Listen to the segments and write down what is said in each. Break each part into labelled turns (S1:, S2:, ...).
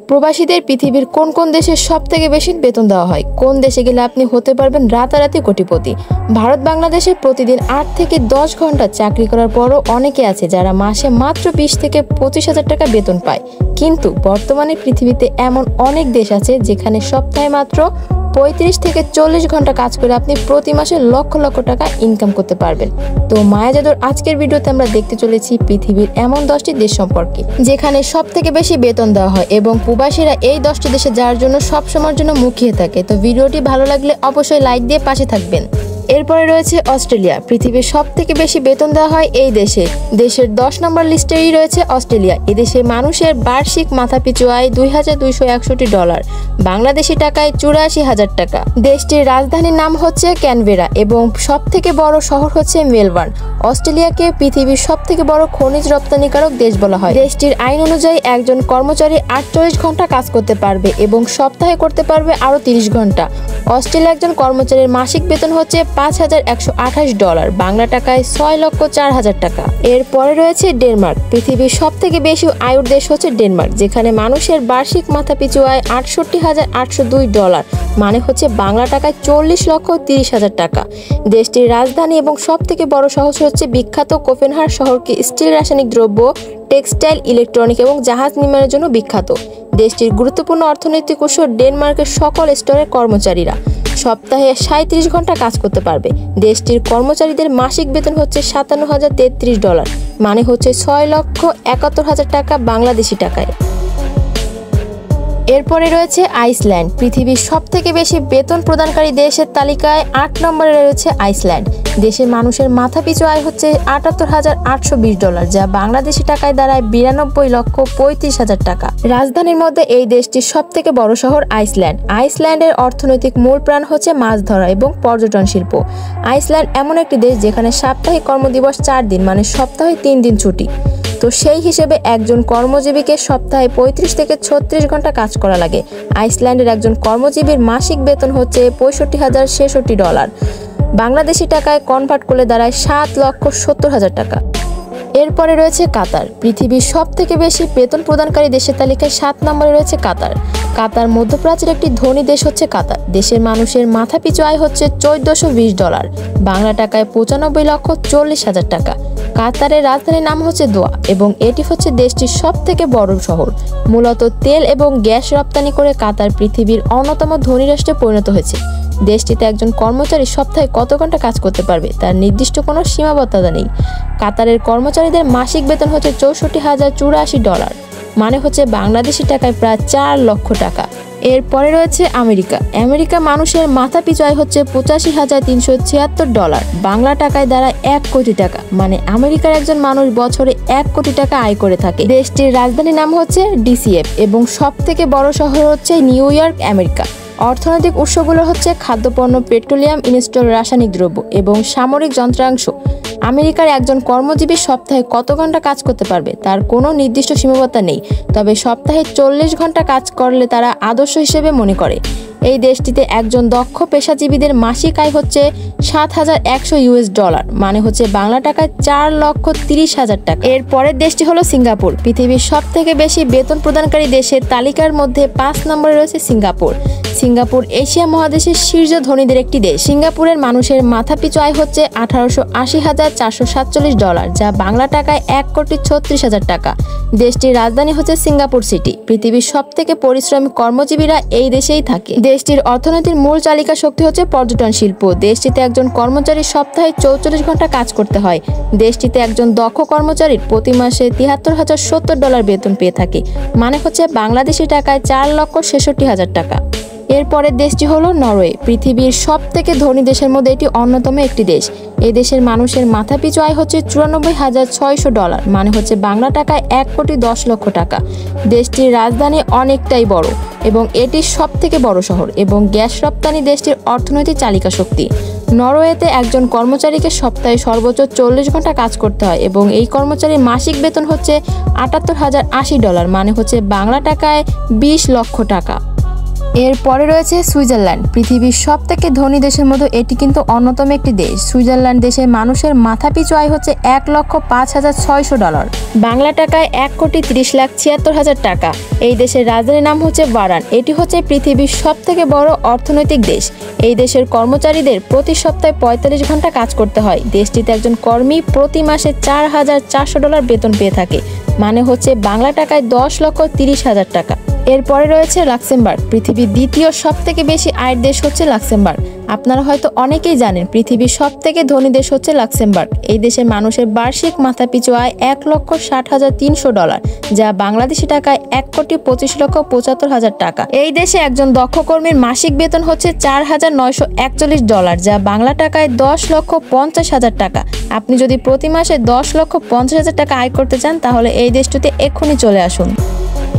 S1: প্রবাসীদের পৃথিবীর কোন কোন দেশে সবথেকে বেশি বেতন দেওয়া হয়? কোন দেশে গেলে আপনি হতে পারবেন রাতারাতি কোটিপতি? ভারত বাংলাদেশে প্রতিদিন ৮ থেকে ১০ ঘন্টা চাকরি করার পরও অনেকে আছে যারা মাসে মাত্র ২০ থেকে ২৫,০০০ টাকা বেতন পায়। কিন্তু বর্তমানে পৃথিবীতে এমন অনেক দেশ আছে যেখানে সপ্তাহে মাত্র ৩৫ থেকে ৪০ ঘন্টা কাজ করে আপনি প্রতি মাসে লক্ষ লক্ষ টাকা ইনকাম করতে পারবেন। তো মায়া জাদুর আজকের ভিডিওতে আমরা দেখতে চলেছি পৃথিবীর এমন 10টি দেশ সম্পর্কে যেখানে সব থেকে বেশি বেতন দেওয়া হয় এবং প্রবাসীরা এই 10টি দেশে যাওয়ার জন্য সবসময়ের জন্য মুখিয়ে থাকে। তো ভিডিওটি ভালো লাগলে অবশ্যই লাইক দিয়ে পাশে থাকবেন। এরপরে রয়েছে অস্ট্রেলিয়া। পৃথিবীর সব থেকে বেশি বেতন দেওয়া হয় এই দেশে। দেশের 10 নম্বর লিস্টেই রয়েছে অস্ট্রেলিয়া। এদেশে মানুষের বার্ষিক মাথাপিছু আয় $২,২৬১, বাংলাদেশি টাকায় ৮৪,০০০ টাকা। দেশটির রাজধানীর নাম হচ্ছে ক্যানবেরা এবং সব থেকে বড় শহর হচ্ছে মেলবোর্ন। অস্ট্রেলিয়াকে পৃথিবীর সব থেকে বড় খনিজ রপ্তানিকারক দেশ বলা হয়। দেশটির আইন অনুযায়ী একজন কর্মচারী ৪৮ ঘন্টা কাজ করতে পারবে এবং সপ্তাহে করতে পারবে আরও ৩০ ঘন্টা। অস্ট্রেলিয়া একজন কর্মচারীর মাসিক বেতন হচ্ছে $৫,১২৮, বাংলা টাকায় ৬,০৪,০০০ টাকা। এরপরে রয়েছে ডেনমার্ক। পৃথিবীর সব থেকে বেশি আয়ুর দেশ হচ্ছে ডেনমার্ক, যেখানে মানুষের বার্ষিক মাথাপিছু আয় $৬৮,৮০২, মানে হচ্ছে বাংলা টাকায় ৪০,৩০,০০০ টাকা। দেশটির রাজধানী এবং সব থেকে বড় শহর হচ্ছে বিখ্যাত কোপেনহেগেন শহরকে স্টিল, রাসায়নিক দ্রব্য, টেক্সটাইল, ইলেকট্রনিক এবং জাহাজ নির্মাণের জন্য বিখ্যাত। দেশটির গুরুত্বপূর্ণ অর্থনৈতিক উৎস ডেনমার্কের সকল স্তরের কর্মচারীরা সপ্তাহে ৩৭ ঘন্টা কাজ করতে পারবে। দেশটির কর্মচারীদের মাসিক বেতন হচ্ছে $৫৭,০৩৩, মানে হচ্ছে ৬,৭১,০০০ টাকা বাংলাদেশি টাকায়। এরপরে রয়েছে আইসল্যান্ড। পৃথিবীর সব থেকে বেশি বেতন প্রদানকারী দেশের তালিকায় ৮ নম্বরে রয়েছে আইসল্যান্ড। দেশের মানুষের মাথাপিছু আয় হচ্ছে $৭৮,৮২০, যা বাংলাদেশি টাকায় দাঁড়ায় $৯২,৩৫,০০০ টাকা। রাজধানীর মধ্যে এই দেশটির সব থেকে বড় শহর আইসল্যান্ড। আইসল্যান্ডের অর্থনৈতিক মূল প্রাণ হচ্ছে মাছ ধরা এবং পর্যটন শিল্প। আইসল্যান্ড এমন একটি দেশ যেখানে সাপ্তাহিক কর্মদিবস ৪ দিন, মানে সপ্তাহে ৩ দিন ছুটি। তো সেই হিসেবে একজন কর্মজীবীকে সপ্তাহে ৩৫ থেকে ৩৬ ঘন্টা কাজ করা লাগে। আইসল্যান্ডের একজন কর্মজীবীর মাসিক বেতন হচ্ছে $৬৫,০৬৬, বাংলাদেশি টাকায় কনভার্ট করলে দাঁড়ায় $৭,৭০,০০০ টাকা। এরপরে রয়েছে কাতার। পৃথিবীর সব থেকে বেশি বেতন প্রদানকারী দেশের তালিকায় ৭ নম্বরে রয়েছে কাতার। কাতার মধ্যপ্রাচ্যের একটি ধনী দেশ হচ্ছে কাতার। দেশের মানুষের মাথাপিছু আয় হচ্ছে $১৪২০, বাংলা টাকায় $৯৫,৪০,০০০ টাকা। কাতারের রাজধানীর নাম হচ্ছে দোহা এবং এটি হচ্ছে দেশটির সব থেকে বড় শহর। মূলত তেল এবং গ্যাস রপ্তানি করে কাতার পৃথিবীর অন্যতম ধনী রাষ্ট্রে পরিণত হয়েছে। দেশটিতে একজন কর্মচারী সপ্তাহে কত ঘন্টা কাজ করতে পারবে তার নির্দিষ্ট কোনো সীমাবদ্ধতা নেই। কাতারের কর্মচারীদের মাসিক বেতন হচ্ছে $৬৪,০৮৪, মানে হচ্ছে বাংলাদেশি টাকায় প্রায় ৪ লক্ষ টাকা। এরপরে রয়েছে আমেরিকা। আমেরিকা মানুষের মাথাপিছু আয় হচ্ছে $৮৫,৩৭৬, বাংলা টাকায় দ্বারা ১ কোটি টাকা, মানে আমেরিকার একজন মানুষ বছরে ১ কোটি টাকা আয় করে থাকে। দেশটির রাজধানীর নাম হচ্ছে ডিসিএফ এবং সব থেকে বড় শহর হচ্ছে নিউ ইয়র্ক, আমেরিকা। অর্থনৈতিক উৎসগুলো হচ্ছে খাদ্যপণ্য, পেট্রোলিয়াম, ইনস্টল, রাসায়নিক দ্রব্য এবং সামরিক যন্ত্রাংশ। আমেরিকার একজন কর্মজীবী সপ্তাহে কত ঘন্টা কাজ করতে পারবে তার কোনো নির্দিষ্ট সীমাবদ্ধতা নেই, তবে সপ্তাহে ৪০ ঘন্টা কাজ করলে তারা আদর্শ হিসেবে মনে করে। এই দেশটিতে একজন দক্ষ পেশাজীবীদের মাসিক আয় হচ্ছে $৭,১০০, মানে হচ্ছে বাংলা টাকায় ৪,৩০,০০০ টাকা। এর পরের দেশটি হলো সিঙ্গাপুর। পৃথিবীর সব থেকে বেশি বেতন প্রদানকারী দেশের তালিকার মধ্যে ৫ নম্বরে রয়েছে সিঙ্গাপুর। সিঙ্গাপুর এশিয়া মহাদেশের শীর্ষ ধনীদের একটি দেশ। সিঙ্গাপুরের মানুষের মাথাপিছু আয় হচ্ছে $১৮৮০,৪৪৭, যা বাংলা টাকায় ১,৩৬,০০০ টাকা। দেশটির রাজধানী হচ্ছে সিঙ্গাপুর সিটি। পৃথিবীর সব থেকে পরিশ্রমী কর্মজীবীরা এই দেশেই থাকে। দেশটির অর্থনীতির মূল চালিকা শক্তি হচ্ছে পর্যটন শিল্প। দেশটিতে একজন কর্মচারী সপ্তাহে ৪৪ ঘন্টা কাজ করতে হয়। দেশটিতে একজন দক্ষ কর্মচারীর প্রতি মাসে $৭৩,০৭০ বেতন পেয়ে থাকে, মানে হচ্ছে বাংলাদেশি টাকায় ৪,৬৬,০০০ টাকা। এরপরের দেশটি হলো নরওয়ে। পৃথিবীর সব থেকে ধনী দেশের মধ্যে এটি অন্যতম একটি দেশ। এই দেশের মানুষের মাথাপিছু আয় হচ্ছে $৯৪,৬০০, মানে হচ্ছে বাংলা টাকায় ১,১০,০০,০০০ টাকা। দেশটির রাজধানী অনেকটাই বড় এবং এটি সব থেকে বড় শহর এবং গ্যাস রপ্তানি দেশটির অর্থনৈতিক চালিকা শক্তি। নরওয়েতে একজন কর্মচারীকে সপ্তাহে সর্বোচ্চ ৪০ ঘন্টা কাজ করতে হয় এবং এই কর্মচারীর মাসিক বেতন হচ্ছে $৭৮,০৮০, মানে হচ্ছে বাংলা টাকায় ২০ লক্ষ টাকা। এরপরে রয়েছে সুইজারল্যান্ড। পৃথিবীর সবথেকে ধনী দেশের মধ্যে এটি কিন্তু অন্যতম একটি দেশ। সুইজারল্যান্ড দেশে মানুষের মাথাপিছু আয় হচ্ছে $1,05,600, বাংলা টাকায় 1,30,76,000 টাকা। এই দেশের রাজধানীর নাম হচ্ছে ভারান। এটি হচ্ছে পৃথিবীর সবথেকে বড় অর্থনৈতিক দেশ। এই দেশের কর্মচারীদের প্রতি সপ্তাহে 45 ঘন্টা কাজ করতে হয়। দেশটিতে একজন কর্মী প্রতি মাসে $4,400 বেতন পেয়ে থাকে, মানে হচ্ছে বাংলা টাকায় 10,30,000 টাকা। এরপরে রয়েছে লাক্সেমবার্গ। পৃথিবীর দ্বিতীয় সবথেকে বেশি আয়ের দেশ হচ্ছে লাক্সেমবার্গ। আপনারা হয়তো অনেকেই জানেন পৃথিবীর সবথেকে ধনী দেশ হচ্ছে লাক্সেমবার্গ। এই দেশের মানুষের বার্ষিক মাথাপিছু আয় $1,60,300, যা বাংলাদেশি টাকায় 1,25,75,000 টাকা। এই দেশে একজন দক্ষ কর্মীর মাসিক বেতন হচ্ছে $4,941, যা বাংলা টাকায় 10,50,000 টাকা। আপনি যদি প্রতি মাসে 10,50,000 টাকা আয় করতে চান তাহলে এই দেশটিতে এক্ষুনি চলে আসুন।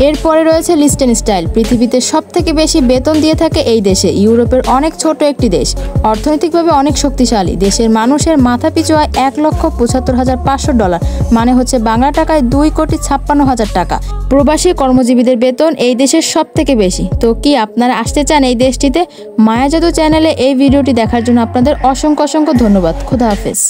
S1: এরপরে রয়েছে লিচটেনস্টাইন। পৃথিবীতে সবথেকে বেশি বেতন দিয়ে থাকে এই দেশে। ইউরোপের অনেক ছোট একটি দেশ, অর্থনৈতিকভাবে অনেক শক্তিশালী। দেশের মানুষের মাথাপিছু আয় $1,75,500, মানে হচ্ছে বাংলা টাকায় 2,56,000 টাকা। প্রবাসী কর্মজীবীদের বেতন এই দেশের সবথেকে বেশি। তো কি আপনারা আসতে চান এই দেশটিতে? মায়াজাদু চ্যানেলে এই ভিডিওটি দেখার জন্য আপনাদের অসংখ্য ধন্যবাদ। খোদা হাফেজ।